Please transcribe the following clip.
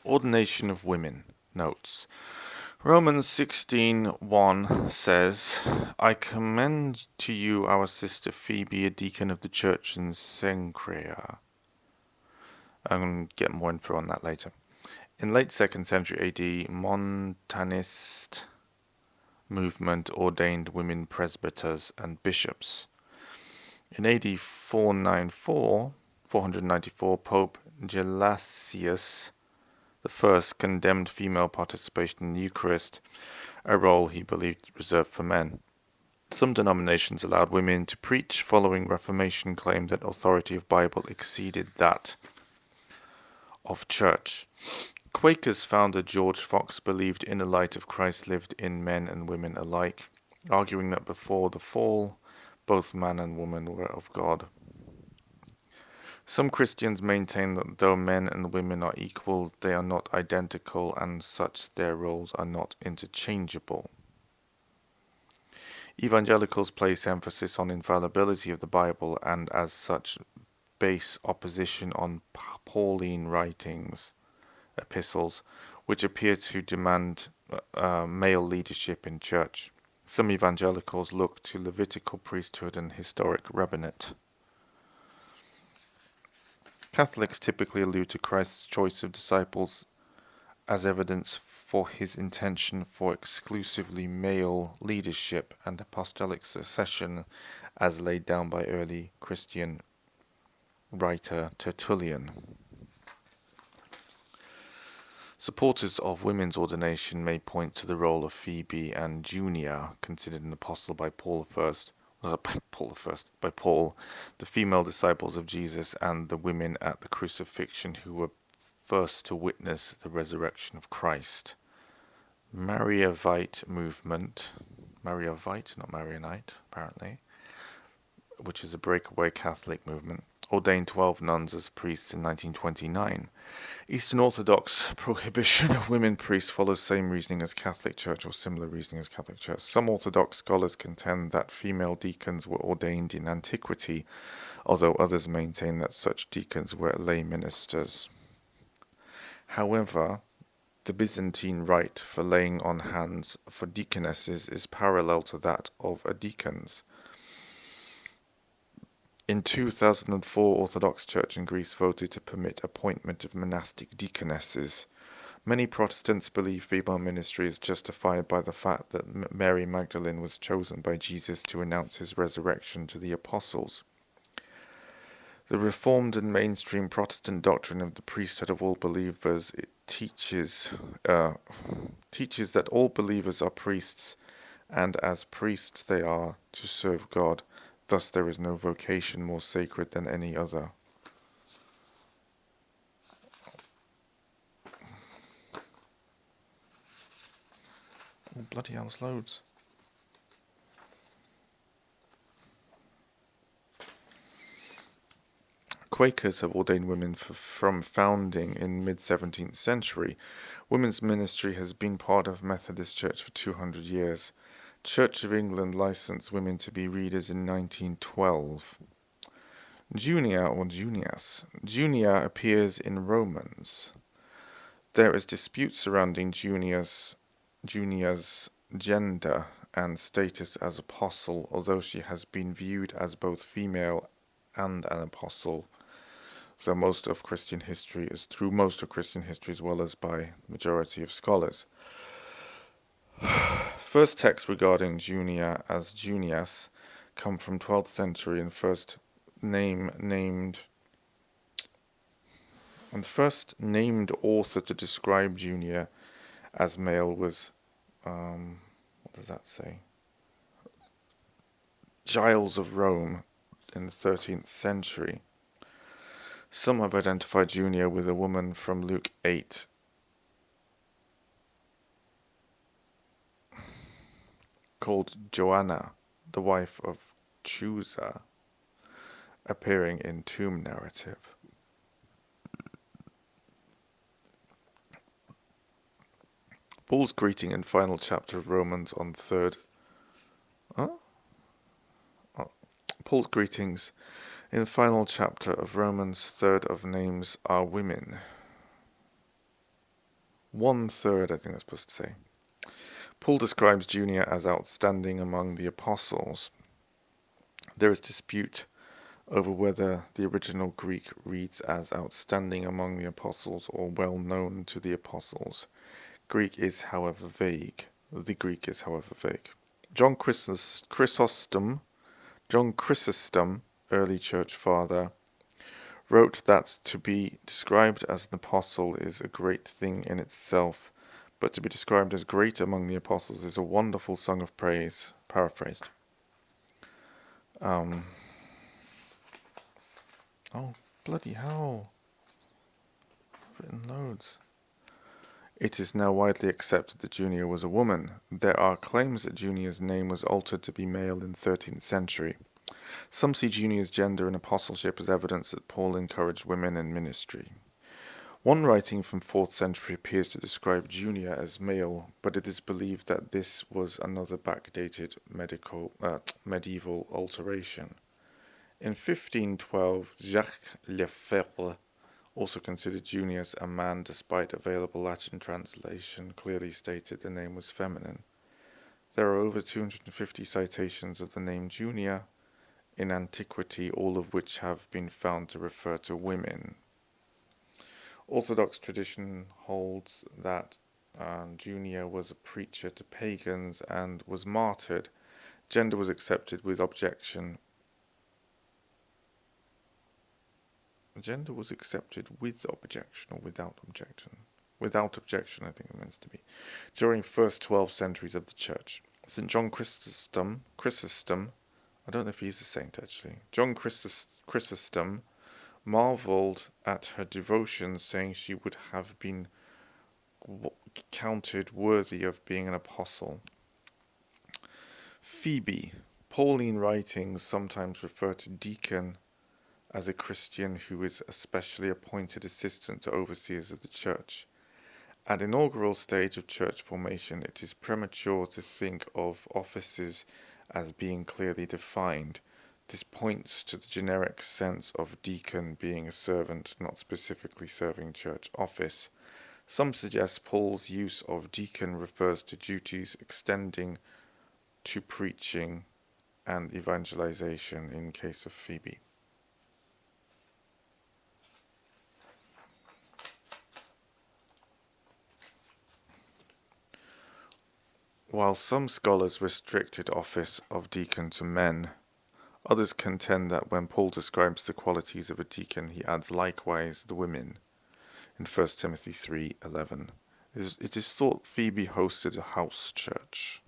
Ordination of women. Notes. Romans 16:1 says, I commend to you our sister Phoebe, a deacon of the church in Cenchrea. I'm going to get more info on that later. In late 2nd century AD, Montanist movement ordained women presbyters and bishops. In AD 494, Pope Gelasius I condemned female participation in the Eucharist, a role he believed reserved for men. Some denominations allowed women to preach following Reformation claimed that authority of Bible exceeded that of church. Quakers founder George Fox believed inner light of Christ lived in men and women alike, arguing that before the fall, both man and woman were of God. Some Christians maintain that though men and women are equal, they are not identical, and such their roles are not interchangeable. Evangelicals place emphasis on infallibility of the Bible and as such base opposition on Pauline writings, epistles, which appear to demand male leadership in church. Some evangelicals look to Levitical priesthood and historic rabbinate. Catholics typically allude to Christ's choice of disciples as evidence for his intention for exclusively male leadership and apostolic succession as laid down by early Christian writer Tertullian. Supporters of women's ordination may point to the role of Phoebe and Junia, considered an apostle by Paul, the female disciples of Jesus, and the women at the crucifixion who were first to witness the resurrection of Christ. Mariavite movement, Mariavite, not Marianite, apparently, which is a breakaway Catholic movement, ordained 12 nuns as priests in 1929. Eastern Orthodox prohibition of women priests follows same reasoning as Catholic Church, or similar reasoning as Catholic Church. Some Orthodox scholars contend that female deacons were ordained in antiquity, although others maintain that such deacons were lay ministers. However, the Byzantine rite for laying on hands for deaconesses is parallel to that of a deacon's. In 2004, Orthodox Church in Greece voted to permit appointment of monastic deaconesses. Many Protestants believe female ministry is justified by the fact that Mary Magdalene was chosen by Jesus to announce his resurrection to the apostles. The Reformed and mainstream Protestant doctrine of the priesthood of all believers teaches that all believers are priests, and as priests they are to serve God. Thus there is no vocation more sacred than any other. Oh, bloody hell, there's loads. Quakers have ordained women from founding in mid-17th century. Women's ministry has been part of Methodist Church for 200 years. Church of England licensed women to be readers in 1912. Junia or Junias. Junia appears in Romans. There is dispute surrounding Junia's gender and status as apostle, although she has been viewed as both female and an apostle, through most of Christian history as well as by majority of scholars. First texts regarding Junia as Junias come from 12th century, and first named author to describe Junia as male was what does that say? Giles of Rome in the 13th century. Some have identified Junia with a woman from Luke 8. Called Joanna, the wife of Chusa, appearing in tomb narrative. Paul's greeting in final chapter of Romans on Paul's greetings in final chapter of Romans, third of names are women. 1/3, I think that's supposed to say. Paul describes Junia as outstanding among the apostles. There is dispute over whether the original Greek reads as outstanding among the apostles or well known to the apostles. The Greek is, however, vague. John Chrysostom, early church father, wrote that to be described as an apostle is a great thing in itself, but to be described as great among the apostles is a wonderful song of praise. Paraphrased. Oh, bloody hell. I've written loads. It is now widely accepted that Junia was a woman. There are claims that Junia's name was altered to be male in the 13th century. Some see Junia's gender and apostleship as evidence that Paul encouraged women in ministry. One writing from 4th century appears to describe Junia as male, but it is believed that this was another backdated medieval alteration. In 1512, Jacques Lefebvre also considered Junius a man, despite available Latin translation clearly stated the name was feminine. There are over 250 citations of the name Junia in antiquity, all of which have been found to refer to women. Orthodox tradition holds that Junia was a preacher to pagans and was martyred. Gender was accepted with objection. Gender was accepted with objection or without objection? Without objection, I think it means to be. During first 12 centuries of the church. St. John Chrysostom, I don't know if he's a saint actually. John Chrysostom marveled at her devotion, saying she would have been counted worthy of being an apostle. Phoebe. Pauline writings sometimes refer to deacon as a Christian who is a specially appointed assistant to overseers of the church. At inaugural stage of church formation, it is premature to think of offices as being clearly defined. This points to the generic sense of deacon being a servant, not specifically serving church office. Some suggest Paul's use of deacon refers to duties extending to preaching and evangelization in case of Phoebe. While some scholars restricted office of deacon to men, others contend that when Paul describes the qualities of a deacon, he adds likewise the women in 1 Timothy 3:11. It is thought Phoebe hosted a house church.